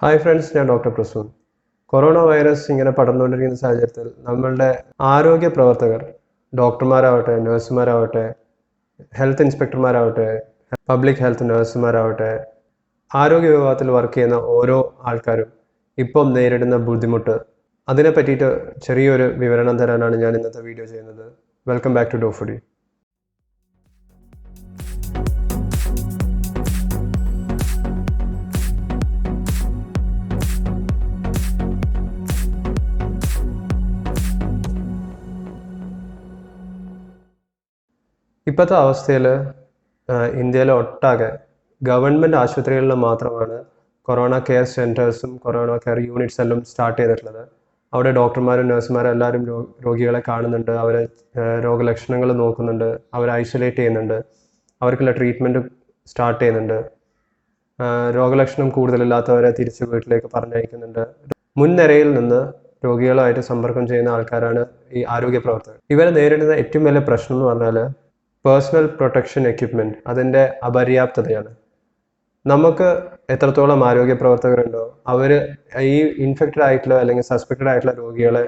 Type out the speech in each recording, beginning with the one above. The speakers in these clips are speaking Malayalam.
ഹായ് ഫ്രണ്ട്സ്, ഞാൻ ഡോക്ടർ പ്രസൂൺ. കൊറോണ വൈറസ് ഇങ്ങനെ പടർന്നുകൊണ്ടിരിക്കുന്ന സാഹചര്യത്തിൽ നമ്മളുടെ ആരോഗ്യ പ്രവർത്തകർ, ഡോക്ടർമാരാവട്ടെ, നഴ്സുമാരാവട്ടെ, ഹെൽത്ത് ഇൻസ്പെക്ടർമാരാവട്ടെ, പബ്ലിക് ഹെൽത്ത് നഴ്സുമാരാവട്ടെ, ആരോഗ്യ വിഭാഗത്തിൽ വർക്ക് ചെയ്യുന്ന ഓരോ ആൾക്കാരും ഇപ്പം നേരിടുന്ന ബുദ്ധിമുട്ട്, അതിനെ പറ്റിയിട്ട് ചെറിയൊരു വിവരണം തരാനാണ് ഞാൻ ഇന്നത്തെ വീഡിയോ ചെയ്യുന്നത്. വെൽക്കം ബാക്ക് ടു ഡോഫുഡി. ഇപ്പോഴത്തെ അവസ്ഥയിൽ ഇന്ത്യയിലെ ഒട്ടാകെ ഗവൺമെൻറ് ആശുപത്രികളിൽ മാത്രമാണ് കൊറോണ കെയർ സെൻറ്റേഴ്സും കൊറോണ കെയർ യൂണിറ്റ്സ് എല്ലാം സ്റ്റാർട്ട് ചെയ്തിട്ടുള്ളത്. അവിടെ ഡോക്ടർമാരും നഴ്സുമാരും എല്ലാവരും രോഗികളെ കാണുന്നുണ്ട്, അവരെ രോഗലക്ഷണങ്ങൾ നോക്കുന്നുണ്ട്, അവരെ ഐസൊലേറ്റ് ചെയ്യുന്നുണ്ട്, അവർക്കുള്ള ട്രീറ്റ്മെൻറ്റ് സ്റ്റാർട്ട് ചെയ്യുന്നുണ്ട്, രോഗലക്ഷണം കൂടുതലില്ലാത്തവരെ തിരിച്ച് വീട്ടിലേക്ക് പറഞ്ഞയക്കുന്നുണ്ട്. മുൻനിരയിൽ നിന്ന് രോഗികളുമായിട്ട് സമ്പർക്കം ചെയ്യുന്ന ആൾക്കാരാണ് ഈ ആരോഗ്യ പ്രവർത്തകർ. ഇവരെ നേരിടുന്ന ഏറ്റവും വലിയ പ്രശ്നം എന്ന് പറഞ്ഞാൽ പേഴ്സണൽ പ്രൊട്ടക്ഷൻ എക്യുപ്മെൻറ്റ് അതിൻ്റെ അപര്യാപ്തതയാണ്. നമുക്ക് എത്രത്തോളം ആരോഗ്യ പ്രവർത്തകരുണ്ടോ അവർ ഈ ഇൻഫെക്റ്റഡ് ആയിട്ടുള്ള അല്ലെങ്കിൽ സസ്പെക്റ്റഡ് ആയിട്ടുള്ള രോഗികളെ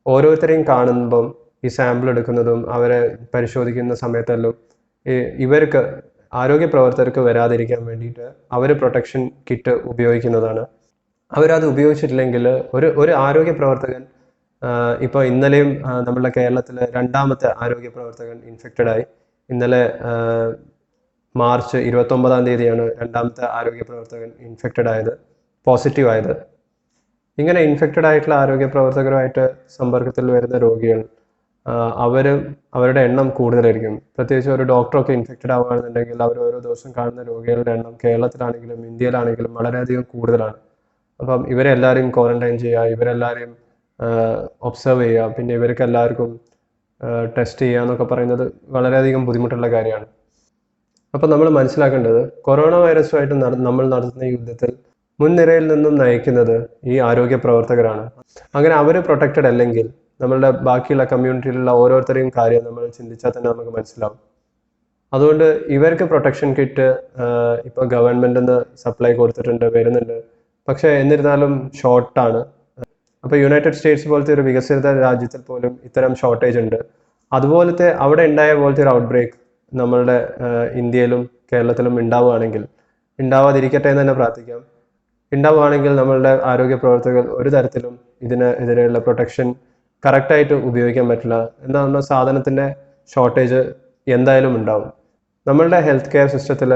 ഓരോരുത്തരെയും കാണുമ്പം ഈ സാമ്പിൾ എടുക്കുന്നതും അവരെ പരിശോധിക്കുന്ന സമയത്തെല്ലാം ഇവർക്ക് ആരോഗ്യ പ്രവർത്തകർക്ക് വരാതിരിക്കാൻ വേണ്ടിയിട്ട് അവർ പ്രൊട്ടക്ഷൻ കിറ്റ് ഉപയോഗിക്കുന്നതാണ്. അവരത് ഉപയോഗിച്ചിട്ടില്ലെങ്കിൽ ഒരു ആരോഗ്യ പ്രവർത്തകൻ ഇപ്പോൾ ഇന്നലെയും നമ്മളുടെ കേരളത്തിലെ രണ്ടാമത്തെ ആരോഗ്യ പ്രവർത്തകൻ ഇൻഫെക്റ്റഡായി. ഇന്നലെ മാർച്ച് 29 രണ്ടാമത്തെ ആരോഗ്യ പ്രവർത്തകൻ ഇൻഫെക്റ്റഡ് ആയത്, പോസിറ്റീവ് ആയത്. ഇങ്ങനെ ഇൻഫെക്റ്റഡ് ആയിട്ടുള്ള ആരോഗ്യ പ്രവർത്തകരുമായിട്ട് സമ്പർക്കത്തിൽ വരുന്ന രോഗികൾ അവരുടെ എണ്ണം കൂടുതലായിരിക്കും. പ്രത്യേകിച്ച് ഒരു ഡോക്ടറൊക്കെ ഇൻഫെക്റ്റഡ് ആവുകയാണെന്നുണ്ടെങ്കിൽ അവർ ഓരോ ദിവസം കാണുന്ന രോഗികളുടെ എണ്ണം കേരളത്തിലാണെങ്കിലും ഇന്ത്യയിലാണെങ്കിലും വളരെയധികം കൂടുതലാണ്. അപ്പം ഇവരെല്ലാവരെയും ക്വാറന്റൈൻ ചെയ്യുക, ഇവരെല്ലാവരെയും ഒബ്സർവ് ചെയ്യുക, പിന്നെ ഇവർക്ക് എല്ലാവർക്കും ടെസ്റ്റ് ചെയ്യുക എന്നൊക്കെ പറയുന്നത് വളരെയധികം ബുദ്ധിമുട്ടുള്ള കാര്യമാണ്. അപ്പോൾ നമ്മൾ മനസ്സിലാക്കേണ്ടത് കൊറോണ വൈറസുമായിട്ട് നമ്മൾ നടത്തുന്ന യുദ്ധത്തിൽ മുൻനിരയിൽ നിന്നും നയിക്കുന്നത് ഈ ആരോഗ്യ പ്രവർത്തകരാണ്. അങ്ങനെ അവർ പ്രൊട്ടക്റ്റഡ് അല്ലെങ്കിൽ നമ്മളുടെ ബാക്കിയുള്ള കമ്മ്യൂണിറ്റിയിലുള്ള ഓരോരുത്തരെയും കാര്യം നമ്മൾ ചിന്തിച്ചാൽ തന്നെ നമുക്ക് മനസ്സിലാവും. അതുകൊണ്ട് ഇവർക്ക് പ്രൊട്ടക്ഷൻ കിറ്റ് ഇപ്പോൾ ഗവൺമെൻറ്റിൽ നിന്ന് സപ്ലൈ കൊടുത്തിട്ടുണ്ട്, വരുന്നുണ്ട്. പക്ഷേ എന്നിരുന്നാലും ഷോർട്ടാണ്. അപ്പോൾ യുണൈറ്റഡ് സ്റ്റേറ്റ്സ് പോലത്തെ ഒരു വികസിത രാജ്യത്തിൽ പോലും ഇത്തരം ഷോർട്ടേജ് ഉണ്ട്. അതുപോലത്തെ അവിടെ ഉണ്ടായ പോലത്തെ ഒരു ഔട്ട് ബ്രേക്ക് നമ്മളുടെ ഇന്ത്യയിലും കേരളത്തിലും ഉണ്ടാവുകയാണെങ്കിൽ, ഉണ്ടാവാതിരിക്കട്ടെ എന്ന് തന്നെ പ്രാർത്ഥിക്കാം. ഉണ്ടാവുകയാണെങ്കിൽ നമ്മളുടെ ആരോഗ്യ പ്രവർത്തകർ ഒരു തരത്തിലും ഇതിനെതിരെയുള്ള പ്രൊട്ടക്ഷൻ കറക്റ്റായിട്ട് ഉപയോഗിക്കാൻ പറ്റില്ല. എന്താ പറഞ്ഞാൽ സാധനത്തിൻ്റെ ഷോർട്ടേജ് എന്തായാലും ഉണ്ടാവും. നമ്മളുടെ ഹെൽത്ത് കെയർ സിസ്റ്റത്തിൽ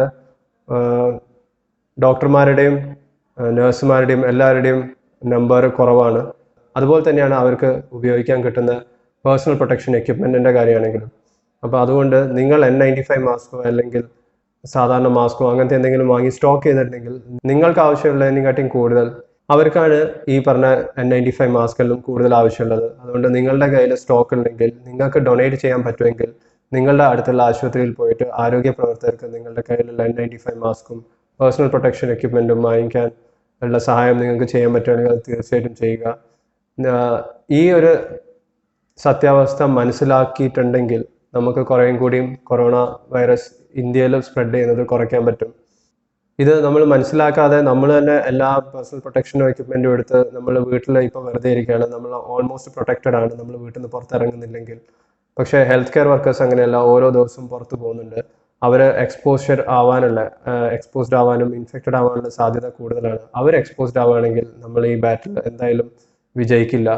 ഡോക്ടർമാരുടെയും നഴ്സുമാരുടെയും എല്ലാവരുടെയും നമ്പർ കുറവാണ്. അതുപോലെ തന്നെയാണ് അവർക്ക് ഉപയോഗിക്കാൻ കിട്ടുന്ന പേഴ്സണൽ പ്രൊട്ടക്ഷൻ എക്യുപ്മെൻറ്റിൻ്റെ കാര്യമാണെങ്കിലും. അപ്പോൾ അതുകൊണ്ട് നിങ്ങൾ N95 മാസ്കോ അല്ലെങ്കിൽ സാധാരണ മാസ്കോ അങ്ങനത്തെ എന്തെങ്കിലും വാങ്ങി സ്റ്റോക്ക് ചെയ്തിട്ടുണ്ടെങ്കിൽ നിങ്ങൾക്ക് ആവശ്യമുള്ളതിനെക്കാട്ടിയും കൂടുതൽ അവർക്കാണ് ഈ പറഞ്ഞ N95 മാസ്കെല്ലാം കൂടുതൽ ആവശ്യമുള്ളത്. അതുകൊണ്ട് നിങ്ങളുടെ കയ്യിൽ സ്റ്റോക്ക് ഉണ്ടെങ്കിൽ, നിങ്ങൾക്ക് ഡൊണേറ്റ് ചെയ്യാൻ പറ്റുമെങ്കിൽ നിങ്ങളുടെ അടുത്തുള്ള ആശുപത്രിയിൽ പോയിട്ട് ആരോഗ്യ പ്രവർത്തകർക്ക് നിങ്ങളുടെ കയ്യിലുള്ള N95 മാസ്കും പേഴ്സണൽ പ്രൊട്ടക്ഷൻ എക്യുപ്മെൻറ്റും വാങ്ങിക്കാൻ ഉള്ള സഹായം നിങ്ങൾക്ക് ചെയ്യാൻ പറ്റുകയാണെങ്കിൽ അത് തീർച്ചയായിട്ടും ചെയ്യുക. ഈ ഒരു സത്യാവസ്ഥ മനസ്സിലാക്കിയിട്ടുണ്ടെങ്കിൽ നമുക്ക് കുറേയും കൂടിയും കൊറോണ വൈറസ് ഇന്ത്യയിൽ സ്പ്രെഡ് ചെയ്യുന്നത് കുറയ്ക്കാൻ പറ്റും. ഇത് നമ്മൾ മനസ്സിലാക്കാതെ നമ്മൾ തന്നെ എല്ലാ പേഴ്സണൽ പ്രൊട്ടക്ഷനും എക്യുപ്മെൻറ്റും എടുത്ത് നമ്മൾ വീട്ടിൽ ഇപ്പോൾ വെറുതെ ഇരിക്കുകയാണ്. നമ്മൾ ഓൾമോസ്റ്റ് പ്രൊട്ടക്റ്റഡ് ആണ് നമ്മൾ വീട്ടിൽ നിന്ന് പുറത്തിറങ്ങുന്നില്ലെങ്കിൽ. പക്ഷേ ഹെൽത്ത് കെയർ വർക്കേഴ്സ് അങ്ങനെയല്ല, ഓരോ ദിവസവും പുറത്ത് പോകുന്നുണ്ട്. അവർ എക്സ്പോസ്ഡ് ആവാനും ഇൻഫെക്റ്റഡ് ആവാനുള്ള സാധ്യത കൂടുതലാണ്. അവർ എക്സ്പോസ്ഡ് ആവുകയാണെങ്കിൽ നമ്മൾ ഈ ബാറ്റിൽ എന്തായാലും വിജയിക്കില്ല.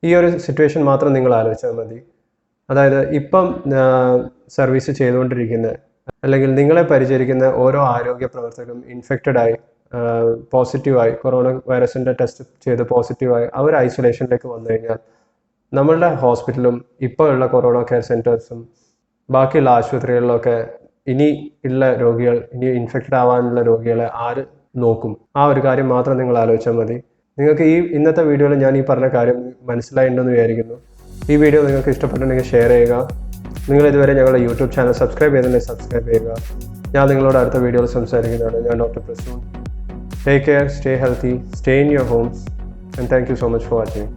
ഈ ഒരു സിറ്റുവേഷൻ മാത്രം നിങ്ങൾ ആലോചിച്ചാൽ മതി. അതായത് ഇപ്പം സർവീസ് ചെയ്തുകൊണ്ടിരിക്കുന്ന അല്ലെങ്കിൽ നിങ്ങളെ പരിചരിക്കുന്ന ഓരോ ആരോഗ്യ പ്രവർത്തകരും ഇൻഫെക്റ്റഡായി പോസിറ്റീവായി കൊറോണ വൈറസിൻ്റെ ടെസ്റ്റ് ചെയ്ത് പോസിറ്റീവായി അവർ ഐസൊലേഷനിലേക്ക് വന്നു കഴിഞ്ഞാൽ നമ്മളുടെ ഹോസ്പിറ്റലും ഇപ്പോൾ ഉള്ള കൊറോണ കെയർ സെൻറ്റേഴ്സും ബാക്കിയുള്ള ആശുപത്രികളിലൊക്കെ ഇനി ഇൻഫെക്റ്റഡ് ആവാനുള്ള രോഗികളെ ആര് നോക്കും? ആ ഒരു കാര്യം മാത്രം നിങ്ങൾ ആലോചിച്ചാൽ മതി. നിങ്ങൾക്ക് ഇന്നത്തെ വീഡിയോയിൽ ഞാൻ ഈ പറഞ്ഞ കാര്യം മനസ്സിലായിട്ടുണ്ടെന്ന് വിചാരിക്കുന്നു. ഈ വീഡിയോ നിങ്ങൾക്ക് ഇഷ്ടപ്പെട്ടിട്ടുണ്ടെങ്കിൽ ഷെയർ ചെയ്യുക. നിങ്ങൾ ഇതുവരെ ഞങ്ങളുടെ യൂട്യൂബ് ചാനൽ സബ്സ്ക്രൈബ് ചെയ്തിട്ടുണ്ടെങ്കിൽ സബ്സ്ക്രൈബ് ചെയ്യുക. ഞാൻ നിങ്ങളോട് അടുത്ത വീഡിയോയിൽ സംസാരിക്കുന്നതാണ്. ഞാൻ doctor Prasoon. Take care, stay healthy, stay in your homes, and thank you so much for watching.